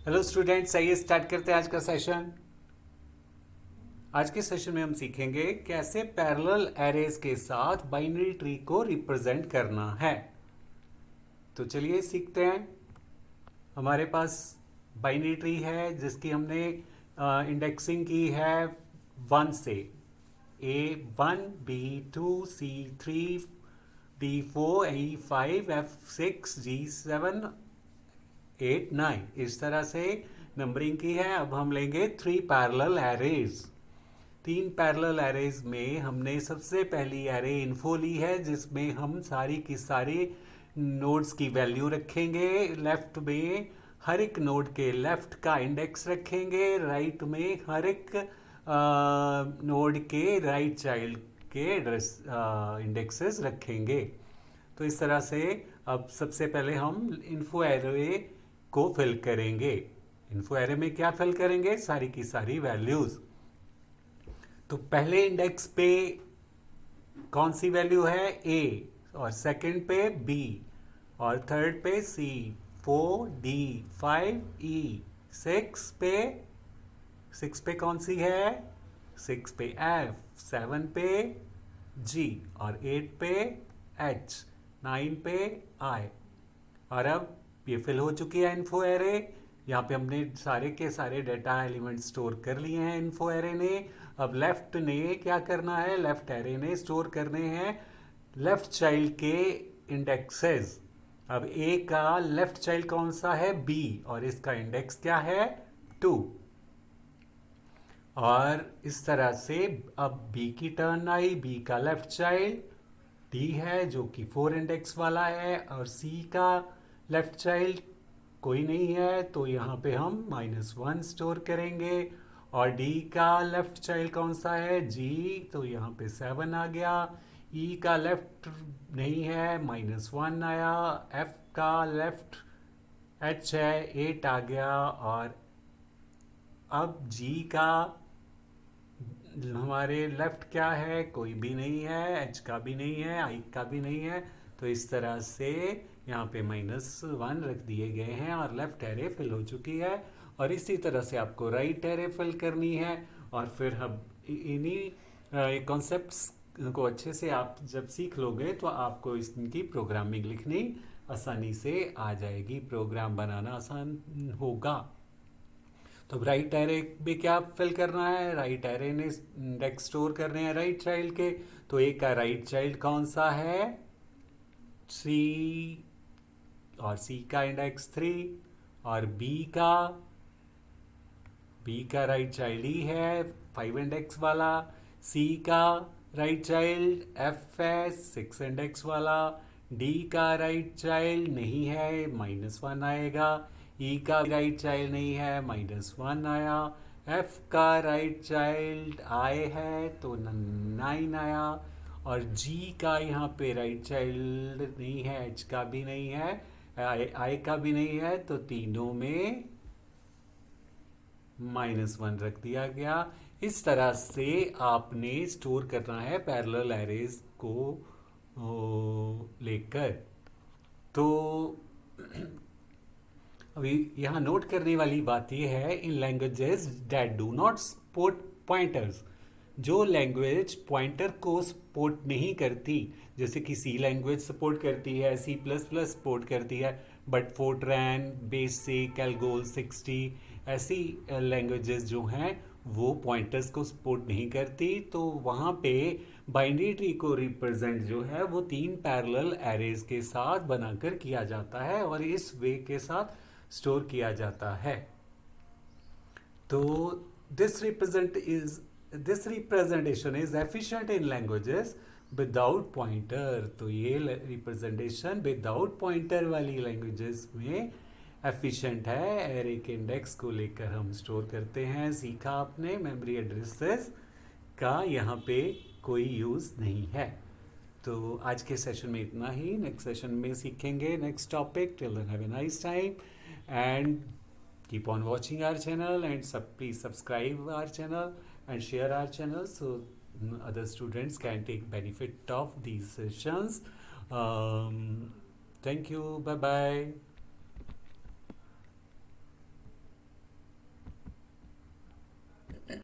Hello students, आइए start करते हैं आज का सेशन। आज के सेशन में हम सीखेंगे कैसे पैरेलल एरेज के साथ बाइनरी ट्री को रिप्रेजेंट करना है। तो चलिए सीखते हैं। हमारे पास बाइनरी ट्री है जिसकी हमने इंडेक्सिंग की है 1 से। A1, B2, C3, D4, E5, F6, G7, 8, 9 इस तरह से नंबरिंग की है। अब हम लेंगे 3 पैरेलल एरेज। 3 पैरेलल एरेज में हमने सबसे पहली एरे इन्फो ली है जिसमें हम सारी की सारी नोड्स की वैल्यू रखेंगे। लेफ्ट में हर एक नोड के लेफ्ट का इंडेक्स रखेंगे, राइट में हर एक नोड के राइट चाइल्ड के एड्रेस इंडेक्सेस रखेंगे। तो इस तरह से अब सबसे पहले हम इन्फो एरे को फिल करेंगे। इन्फो एरे में क्या फिल करेंगे? सारी की सारी वैल्यूज। तो पहले इंडेक्स पे कौन सी वैल्यू है? ए, और सेकंड पे बी, और थर्ड पे सी, 4 डी, 5 ई, 6 पे कौन सी है? 6 पे एफ, 7 पे जी, और 8 पे एच, 9 पे आई। और अब ये फिल हो चुकी है इन्फो एरे। यहाँ पे हमने सारे के सारे डेटा एलिमेंट स्टोर कर लिए हैं इन्फो एरे ने। अब लेफ्ट ने क्या करना है? लेफ्ट एरे ने स्टोर करने हैं लेफ्ट चाइल्ड के इंडेक्सेस। अब ए का लेफ्ट चाइल्ड कौन सा है? बी, और इसका इंडेक्स क्या है? 2। और इस तरह से अब बी की टर्न आई। बी का लेफ्ट चाइल्ड डी है जो कि 4 इंडेक्स वाला है, और सी का लेफ्ट चाइल्ड कोई नहीं है तो यहाँ पे हम -1 स्टोर करेंगे। और डी का लेफ्ट चाइल्ड कौन सा है? जी, तो यहाँ पे 7 आ गया। ई का लेफ्ट नहीं है, -1 आया। एफ का लेफ्ट एच है, 8 आ गया। और अब जी का हमारे लेफ्ट क्या है? कोई भी नहीं है, एच का भी नहीं है, आई का भी नहीं है। तो इस तरह से यहाँ पे -1 रख दिए गए हैं और लेफ्ट एरे फिल हो चुकी है। और इसी तरह से आपको राइट एरे फिल करनी है। और फिर हम इन्हीं कॉन्सेप्ट्स को अच्छे से आप जब सीख लोगे तो आपको इनकी प्रोग्रामिंग लिखनी आसानी से आ जाएगी, प्रोग्राम बनाना आसान होगा। तो राइट एरे में क्या फिल करना है? राइट एरे ने इंडेक्स स्टोर करने हैं राइट चाइल्ड के। तो ए का राइट चाइल्ड कौन सा है? सी, और सी का इंडेक्स 3। और बी का राइट चाइल्ड ही है, 5 इंडेक्स वाला। सी का राइट चाइल्ड एफ है, 6 इंडेक्स वाला। डी का राइट चाइल्ड नहीं है, -1 आएगा। ई का राइट चाइल्ड नहीं है, -1 आया। एफ का राइट चाइल्ड आई है तो 9 आया। और जी का यहाँ पे राइट चाइल्ड नहीं है, एच का भी नहीं है, आई का भी नहीं है, तो तीनों में -1 रख दिया गया। इस तरह से आपने स्टोर करना है पैरेलल एरेज को लेकर। तो अभी यहाँ नोट करने वाली बात यह है, in languages that do not support pointers, जो लैंग्वेज पॉइंटर को सपोर्ट नहीं करती, जैसे कि सी लैंग्वेज सपोर्ट करती है, C++ सपोर्ट करती है, बट फोर्ट्रैन, बेसिक, एल्गोल 60 ऐसी लैंग्वेजेस जो हैं वो पॉइंटर्स को सपोर्ट नहीं करती। तो वहाँ पे बाइनरी ट्री को रिप्रेजेंट जो है वो 3 पैरेलल एरेज के साथ बनाकर किया जाता है और इस वे के साथ स्टोर किया जाता है। तो this representation is efficient in languages without pointer. तो ये रिप्रेजेंटेशन विदाउट पॉइंटर वाली लैंग्वेजेस में एफिशिएंट है। एरे के इंडेक्स को लेकर हम स्टोर करते हैं। सीखा आपने, मेमोरी एड्रेसेस का यहाँ पे कोई यूज़ नहीं है। तो आज के सेशन में इतना ही। नेक्स्ट सेशन में सीखेंगे next topic. Till then have a nice time and keep on watching our channel, and please subscribe our channel and share our channel so other students can take benefit of these sessions. Thank you. Bye bye.